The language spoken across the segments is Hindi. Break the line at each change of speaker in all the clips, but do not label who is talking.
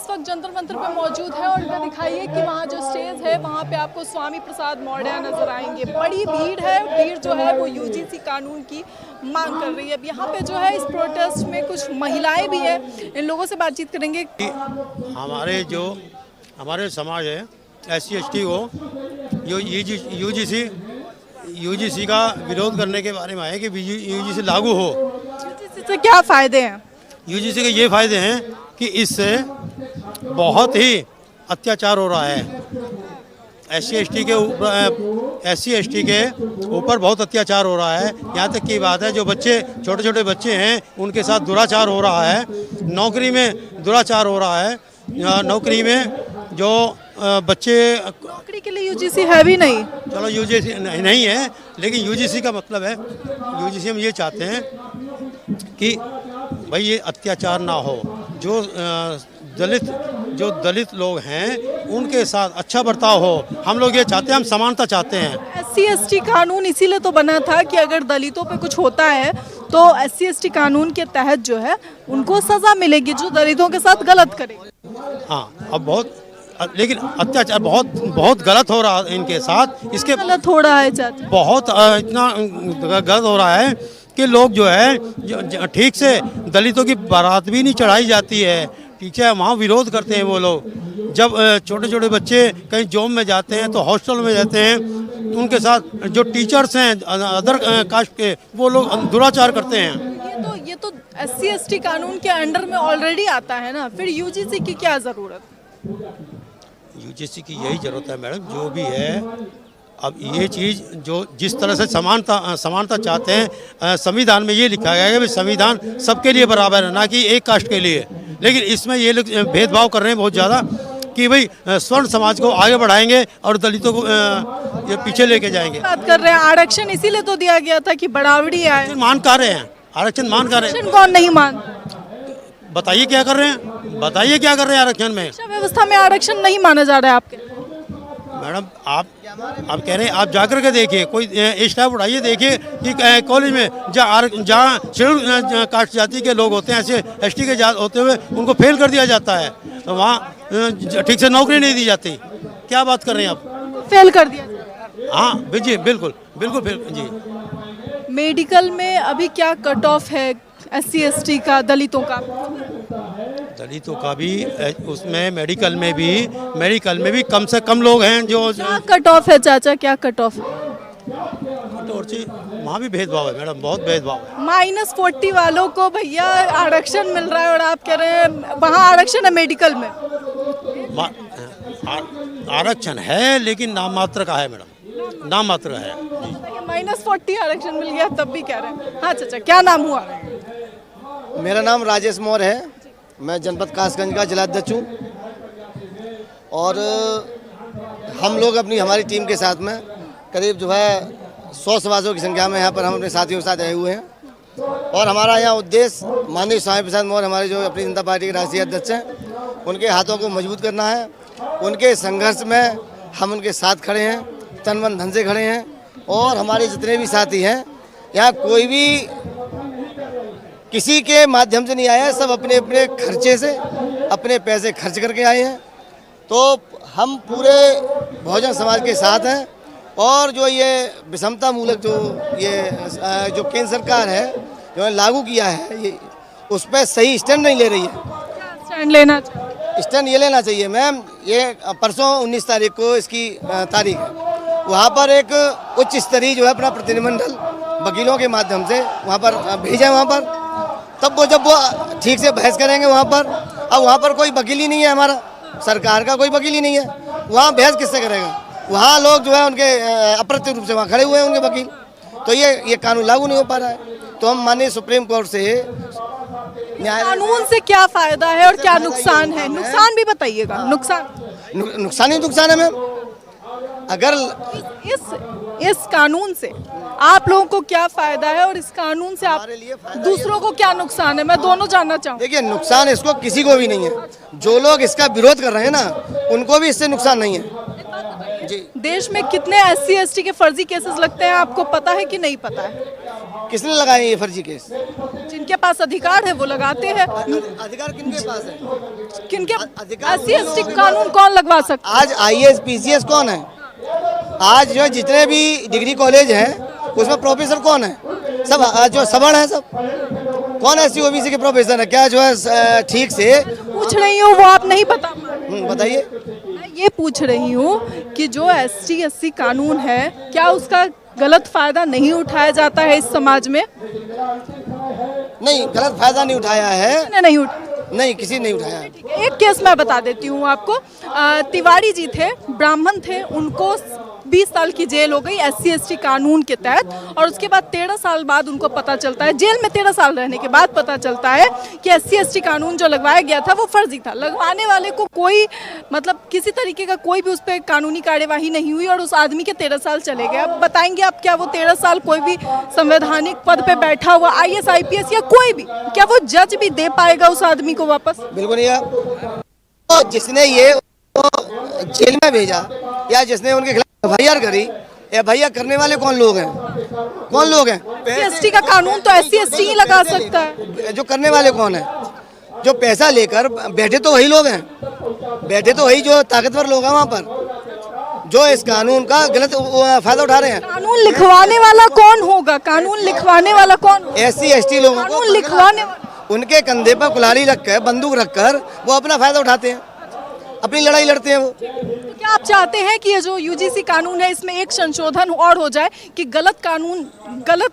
वक्त जंतर मंतर पे मौजूद है और इधर दिखाइए कि वहाँ जो स्टेज है वहाँ पे आपको स्वामी प्रसाद मौर्य नजर आएंगे। बड़ी भीड़ है, भीड़ जो है वो यूजीसी कानून की मांग कर रही है। अब यहाँ पे जो है इस प्रोटेस्ट में कुछ महिलाएं भी हैं, इन लोगों से बातचीत करेंगे।
हमारे समाज है SC ST को यूजीसी का विरोध करने के बारे में है कि यूजीसी लागू हो।
यूजीसी से क्या फायदे हैं?
यूजीसी के ये फायदे हैं कि इससे बहुत ही अत्याचार हो रहा है। SC ST के ऊपर बहुत अत्याचार हो रहा है। यहाँ तक की बात है जो बच्चे छोटे छोटे बच्चे हैं उनके साथ दुराचार हो रहा है। नौकरी में दुराचार हो रहा है। नौकरी में जो बच्चे
नौकरी के लिए यूजीसी है भी नहीं।
चलो यूजीसी नहीं है, लेकिन यूजीसी का मतलब है, यूजीसी हम ये चाहते हैं कि भाई ये अत्याचार ना हो। जो दलित लोग हैं उनके साथ अच्छा बर्ताव हो। हम लोग ये चाहते हैं, हम समानता चाहते हैं।
SC ST कानून इसीलिए तो बना था कि अगर दलितों पे कुछ होता है तो SC ST कानून के तहत जो है उनको सजा मिलेगी जो दलितों के साथ गलत करेगा।
हाँ, अब लेकिन अत्याचार बहुत गलत हो रहा है इनके साथ। इसके
गलत हो रहा है चाचा,
बहुत इतना गलत हो रहा है कि लोग जो है ठीक से दलितों की बारात भी नहीं चढ़ाई जाती है। ठीक है, वहाँ विरोध करते हैं वो लोग। जब छोटे छोटे बच्चे कहीं जॉब में जाते हैं तो हॉस्टल में जाते हैं, उनके साथ जो टीचर्स हैं अदर कास्ट के वो लोग दुराचार करते हैं।
ये तो SC ST कानून के अंडर में ऑलरेडी आता है ना, फिर यूजीसी की क्या जरूरत?
यूजीसी की यही जरूरत है मैडम, जो भी है। अब ये चीज़ जो जिस तरह से समानता चाहते हैं, संविधान में ये लिखा गया है कि संविधान सबके लिए बराबर है, ना कि एक कास्ट के लिए। लेकिन इसमें ये लोग भेदभाव कर रहे हैं बहुत ज़्यादा कि भाई स्वर्ण समाज को आगे बढ़ाएंगे और दलितों को ये पीछे लेके जाएंगे।
बात कर रहे हैं आरक्षण इसीलिए तो दिया गया था कि बढ़ावड़ी आए।
मान कर रहे हैं, आरक्षण मान कर रहे हैं।
कौन नहीं मान?
बताइए क्या कर रहे हैं, बताइए क्या कर रहे हैं आरक्षण में।
व्यवस्था में आरक्षण नहीं माना जा रहा है आपके?
मैडम आप कह रहे हैं, आप जाकर के देखिए, कोई स्टाफ उठाइए, देखिए कि कॉलेज में जहाँ शेड्यूल कास्ट जाति के लोग होते हैं, ऐसे ST के होते हुए उनको फेल कर दिया जाता है। तो वहाँ ठीक से नौकरी नहीं दी जाती। क्या बात कर रहे हैं आप?
फेल कर दिया?
हाँ जी, बिल्कुल फेल जी।
मेडिकल में अभी क्या कट ऑफ है SC ST का, दलितों का भी? उसमें मेडिकल में भी कम से कम लोग हैं जो क्या कट ऑफ है चाचा, क्या कट ऑफ?
वहाँ भी भेदभाव है मैडम, बहुत भेदभाव है।
-40 वालों को भैया आरक्षण मिल रहा है और आप कह रहे हैं वहाँ आरक्षण है मेडिकल में?
आरक्षण है लेकिन नाम मात्र का है मैडम, नाम मात्र है।
-40 आरक्षण मिल गया तब भी कह रहे हैं। हाँ चाचा, क्या नाम हुआ?
मेरा नाम राजेश मौर्य है, मैं जनपद कासगंज का जिलाध्यक्ष हूँ। और हम लोग हमारी टीम के साथ में करीब जो है 100 सभासदों की संख्या में यहाँ पर हम अपने साथियों के साथ आए हुए हैं। और हमारा यहाँ उद्देश्य माननीय स्वामी प्रसाद मौर्य हमारे जो अपनी जनता पार्टी के राष्ट्रीय अध्यक्ष हैं, उनके हाथों को मजबूत करना है। उनके संघर्ष में हम उनके साथ खड़े हैं, तन मन धन से खड़े हैं। और हमारे जितने भी साथी हैं, यहाँ कोई भी किसी के माध्यम से नहीं आया है, सब अपने अपने खर्चे से अपने पैसे खर्च करके आए हैं। तो हम पूरे बहुजन समाज के साथ हैं। और जो ये विषमता मूलक जो केंद्र सरकार है जो लागू किया है, ये उस पर सही स्टैंड नहीं ले रही है। स्टैंड ये लेना चाहिए मैम। ये परसों 19 तारीख को इसकी तारीख है, वहाँ पर एक उच्च स्तरीय जो है अपना प्रतिनिधिमंडल वकीलों के माध्यम से वहाँ पर भेजा, वहाँ पर तब जब वो ठीक से बहस करेंगे वहाँ पर। अब वहाँ पर कोई वकील ही नहीं है, हमारा सरकार का कोई वकील ही नहीं है, वहाँ बहस किससे करेगा? वहाँ लोग जो है उनके अप्रत्यक्ष रूप से वहाँ खड़े हुए हैं उनके वकील। तो ये कानून लागू नहीं हो पा रहा है। तो हम माननीय सुप्रीम कोर्ट से
कानून से क्या फायदा है और क्या नुकसान है? नुकसान भी बताइएगा।
नुकसान ही नुकसान है मैम। अगर
इस कानून से आप लोगों को क्या फायदा है और इस कानून से आप दूसरों को क्या नुकसान है, मैं दोनों जानना चाहूँ।
देखिए, नुकसान इसको किसी को भी नहीं है। जो लोग इसका विरोध कर रहे हैं ना, उनको भी इससे नुकसान नहीं है जी।
देश में कितने SC ST के फर्जी केसेस लगते हैं, आपको पता है कि नहीं पता है?
किसने लगाए ये फर्जी केस?
जिनके पास अधिकार है वो लगाते हैं।
अधिकार किनके पास है?
किनके
अधिकार
SC ST कानून कौन लगवा सकता
आज IAS PCS कौन है? आज जो जितने भी डिग्री कॉलेज हैं उसमें प्रोफेसर कौन है? सब जो सवर्ण है, सब कौन SC OBC के प्रोफेसर है? क्या जो है ठीक से
पूछ रही हूँ वो आप नहीं बता पा रहे।
बताइए।
मैं ये पूछ रही हूँ कि जो SC SC कानून है क्या उसका गलत फायदा नहीं उठाया जाता है इस समाज में?
नहीं, गलत फायदा नहीं उठाया है।
नहीं उठा
नहीं, किसी ने नहीं उठाया।
एक केस मैं बता देती हूँ आपको। तिवारी जी थे, ब्राह्मण थे, उनको 20 साल की जेल हो गई SC ST कानून के तहत, और उसके बाद 13 साल बाद उनको पता चलता है, जेल में 13 साल रहने के बाद पता चलता है कि SC ST कानून जो लगवाया गया था वो फर्जी था। लगवाने वाले को कोई मतलब किसी तरीके का कोई भी उस पर कानूनी कार्यवाही नहीं हुई और उस आदमी के 13 साल चले गए। अब बताएंगे आप, क्या वो 13 साल कोई भी संवैधानिक पद पे बैठा हुआ IAS IPS या कोई भी, क्या वो जज भी दे पाएगा उस आदमी को वापस?
बिल्कुल नहीं। तो जिसने ये जेल में भेजा या जिसने उनके खिलाफ FIR करी, FIR करने वाले कौन लोग हैं? कौन लोग हैं?
SC का कानून तो SC ST ही लगा सकता है।
जो करने वाले कौन है? जो पैसा लेकर बैठे तो वही लोग हैं, बैठे तो वही जो ताकतवर लोग हैं वहाँ पर, जो इस कानून का गलत फायदा उठा रहे हैं।
कानून लिखवाने वाला कौन होगा? कानून लिखवाने वाला कौन?
SC ST लोगों को
कानून लिखवाने
उनके कंधे पर कुल्हाड़ी रखकर, बंदूक रखकर वो अपना फायदा उठाते हैं, अपनी लड़ाई लड़ते हैं वो।
तो क्या आप चाहते हैं कि ये जो UGC कानून है इसमें एक संशोधन और हो जाए कि गलत कानून, गलत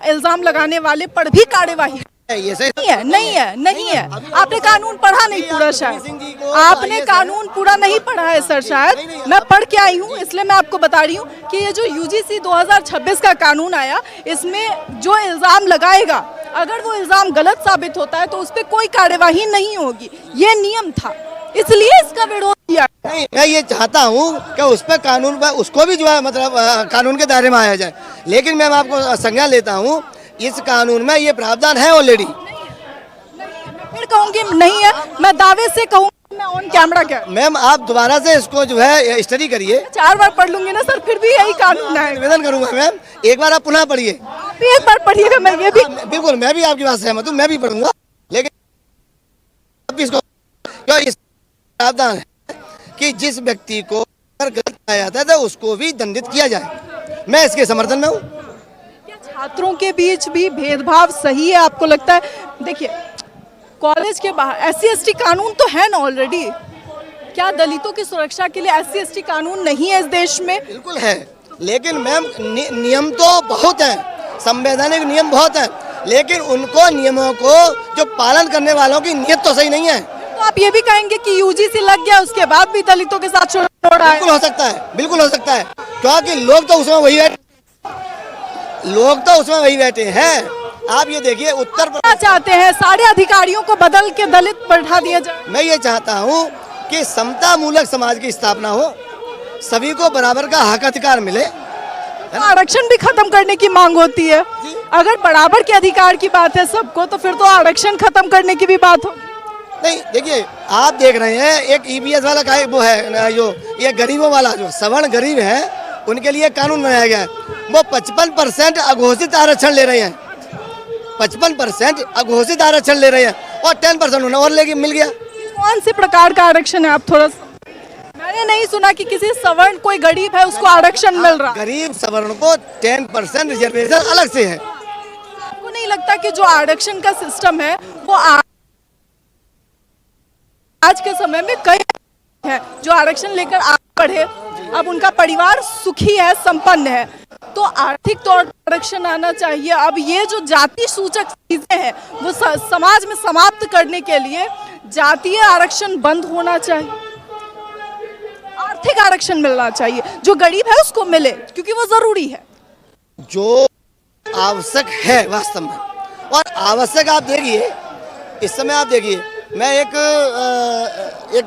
इल्जाम लगाने वाले पर भी कार्यवाही?
ये सही
नहीं है। आपने कानून पढ़ा नहीं पूरा, शायद आपने कानून पूरा नहीं पढ़ा है सर। शायद मैं पढ़ के आई हूँ, इसलिए मैं आपको बता रही हूँ कि ये जो UGC 2026 का कानून आया, इसमें जो इल्जाम लगाएगा, अगर वो इल्जाम गलत साबित होता है तो उस पर कोई कार्यवाही नहीं होगी। ये नियम था, इसलिए इसका विरोध किया।
नहीं, मैं ये चाहता हूँ कि उस पर कानून पर उसको भी जो है मतलब कानून के दायरे में आया जाए, लेकिन मैं आपको संज्ञा लेता हूँ इस कानून में ये प्रावधान है ऑलरेडी।
फिर कहूँगी नहीं है, मैं दावे से कहूँगी, मैं ऑन कैमरा क्या।
मैम आप दोबारा से इसको जो है स्टडी करिए।
4 बार पढ़ लूंगी ना सर, फिर भी यही कानून है।
निवेदन करूंगा मैम, एक बार आप पुनः पढ़िए।
आप भी एक बार पढ़िएगा, मैं ये भी।
बिल्कुल, मैं भी आपकी बात सहमत हूँ, मैं भी पढ़ूंगा, लेकिन इसको क्यों इस प्रावधान है कि जिस व्यक्ति को अगर गलत पाया जाता है तो उसको भी दंडित किया जाए। मैं इसके समर्थन में हूँ।
क्या छात्रों के बीच भी भेदभाव सही है आपको लगता है? देखिए, कॉलेज के बाहर SC ST कानून तो है ना ऑलरेडी, क्या दलितों की सुरक्षा के लिए SC ST कानून नहीं है इस देश में?
बिल्कुल है, लेकिन मैम नियम तो बहुत है, संवैधानिक नियम बहुत है, लेकिन उनको नियमों को जो पालन करने वालों की नीयत तो सही नहीं है।
तो आप ये भी कहेंगे कि UGC लग गया उसके बाद भी दलितों के साथ शोषण हो रहा है?
बिल्कुल हो सकता है, बिल्कुल हो सकता है, क्योंकि लोग तो उसमें वही बैठे हैं। आप ये देखिए उत्तर
क्या चाहते हैं? सारे अधिकारियों को बदल के दलित बैठा दिया जाए?
मैं ये चाहता हूँ कि समता मूलक समाज की स्थापना हो, सभी को बराबर का हक अधिकार मिले।
आरक्षण भी खत्म करने की मांग होती है। अगर बराबर के अधिकार की बात है सबको, तो फिर तो आरक्षण खत्म करने की भी बात होगी।
नहीं, देखिए आप देख रहे हैं एक EBS वाला का वो है जो ये गरीबों वाला, जो सवर्ण गरीब है उनके लिए कानून बनाया गया है। वो 55% अघोषित आरक्षण ले रहे हैं, 55% अघोषित आरक्षण ले रहे हैं, और 10% उन्हें और लेके मिल गया।
कौन से प्रकार का आरक्षण है? आप थोड़ा सा, मैंने नहीं सुना कि किसी सवर्ण कोई गरीब है उसको आरक्षण मिल रहा।
गरीब सवर्ण को 10% रिजर्वेशन अलग से है।
आपको नहीं लगता कि जो आरक्षण का सिस्टम है वो आज के समय में कई है जो आरक्षण लेकर आगे बढ़े, अब उनका परिवार सुखी है, संपन्न है, तो आर्थिक तौर पर आरक्षण आना चाहिए। अब ये जो जाति सूचक चीजें हैं वो समाज में समाप्त करने के लिए जातीय आरक्षण बंद होना चाहिए, आर्थिक आरक्षण मिलना चाहिए, जो गरीब है उसको मिले, क्योंकि वो जरूरी है।
जो आवश्यक है वास्तव में, और आवश्यक आप देखिए इस समय, आप देखिए मैं एक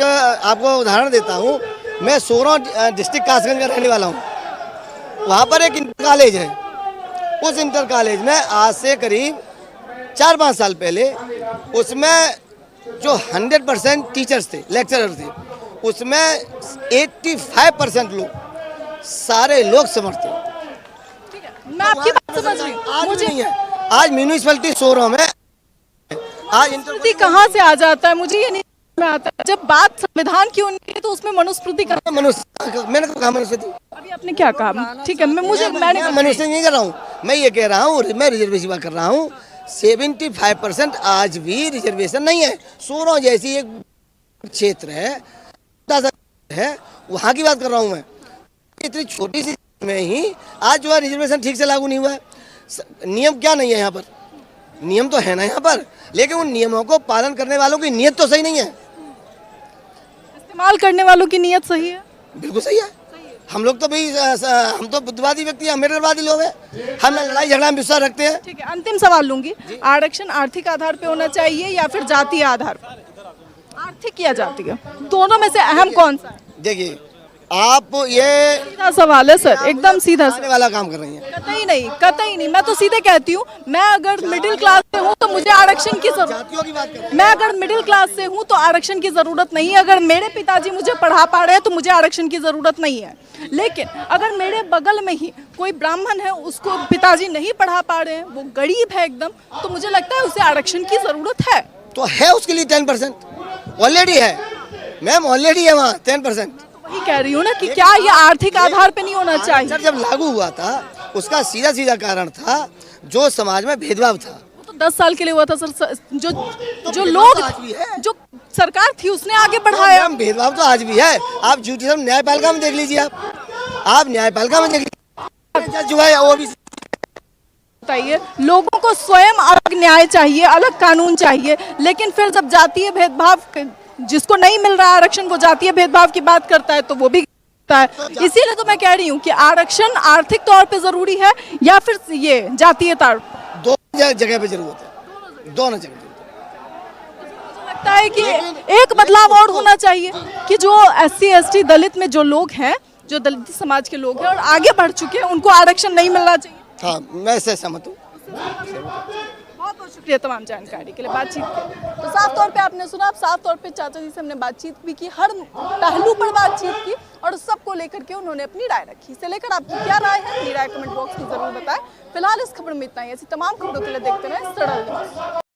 आपको उदाहरण देता हूँ। मैं सोरो डिस्ट्रिक्ट कासगंज का रहने वाला हूँ। वहाँ पर एक इंटर कॉलेज है, उस इंटर कॉलेज में आज से करीब 4-5 साल पहले उसमें जो 100% टीचर्स थे, लेक्चरर थे, उसमें 85% लोग, सारे लोग समर्थ थे।
मैं आपकी बात समझ रही हूँ।
आज नहीं है, आज म्यूनिसिपैलिटी सोरो में आज
मनुस्मृति कहाँ से आ जाता है, मुझे ये नहीं में आता है। जब बात संविधान की होनी है तो उसमें मनुस्मृति का,
मैंने तो कहा मनुस्मृति,
अभी आपने क्या कहा, ठीक है, मैंने
मनुस्मृति नहीं कर रहा हूँ, मैं ये कह रहा हूँ, मैं रिजर्वेशन बात कर रहा हूँ। 75% आज भी रिजर्वेशन नहीं है। सोरो जैसी एक क्षेत्र है वहाँ की बात कर रहा हूँ मैं। इतनी छोटी सी में ही आज जो है रिजर्वेशन ठीक से लागू नहीं हुआ है। नियम क्या नहीं है यहाँ पर, नियम तो है ना यहाँ पर, लेकिन उन नियमों को पालन करने वालों की नीयत तो सही नहीं है।
इस्तेमाल करने वालों की नीयत सही है,
बिल्कुल सही है। हम लोग तो भाई हम तो बुद्धवादी व्यक्ति हैं, अम्बेडकरवादी लोग हैं, हम लड़ाई झगड़ा में विश्वास रखते हैं।
ठीक है, अंतिम सवाल लूंगी, आरक्षण आर्थिक आधार पे होना चाहिए या फिर जातीय आधार पर? आर्थिक या जातीय, दोनों में से अहम कौन सा है?
देखिए आप ये
सीधा सवाल है सर, एकदम सीधा
आने वाला काम कर रही हैं।
कतई नहीं, मैं तो सीधे कहती हूँ, मैं अगर मिडिल क्लास से हूँ तो मुझे आरक्षण की जरूरत,
जातियों की बात कर,
मैं अगर मिडिल क्लास से हूँ तो आरक्षण की जरूरत नहीं है। अगर मेरे पिताजी मुझे पढ़ा पा रहे हैं तो मुझे आरक्षण की जरूरत नहीं है। लेकिन अगर मेरे बगल में ही कोई ब्राह्मण है, उसको पिताजी नहीं पढ़ा पा रहे हैं, वो गरीब है एकदम, तो मुझे लगता है उसे आरक्षण की जरूरत है।
तो है उसके लिए 10% ऑलरेडी है मैम, ऑलरेडी है वहाँ 10%।
वही कह रही हूँ ना कि क्या ये आर्थिक आधार पे नहीं होना चाहिए?
सर जब लागू हुआ था उसका सीधा सीधा कारण था जो समाज में भेदभाव था।
वो तो 10 साल के लिए हुआ था सर, जो लोग, जो सरकार थी उसने आगे बढ़ाया।
मैम भेदभाव तो आज भी है। आप जुडिशल न्यायपालिका में देख लीजिए, आप न्यायपालिका में देख लीजिए, जो है वो भी
बताइए, लोगों को स्वयं अलग न्याय चाहिए, अलग कानून चाहिए, लेकिन फिर जब जातीय भेदभाव, जिसको नहीं मिल रहा आरक्षण वो जातीय भेदभाव की बात करता है तो वो भी करता है। इसीलिए तो मैं कह रही हूँ कि आरक्षण आर्थिक तौर पे जरूरी है या फिर ये जातीय तौर,
दोनों जगह पे जरूरत है, दोनों जगह।
मुझे लगता है कि एक बदलाव और होना चाहिए कि जो SC ST दलित में जो लोग हैं, जो दलित समाज के लोग हैं और आगे बढ़ चुके हैं, उनको आरक्षण नहीं मिलना चाहिए।
हाँ मैं इससे सहमत हूँ।
बहुत बहुत शुक्रिया तमाम जानकारी के लिए, बातचीत के लिए। तो साफ तौर पे आपने सुना, साफ तौर पे चाचा जी से हमने बातचीत भी की, हर पहलू पर बातचीत की और सबको लेकर के उन्होंने अपनी राय रखी। इसे लेकर आपकी क्या राय है, अपनी राय कमेंट बॉक्स में जरूर बताएं। फिलहाल इस खबर में इतना ही, ऐसी तमाम खबरों के लिए देखते रहें सड़क न्यूज़।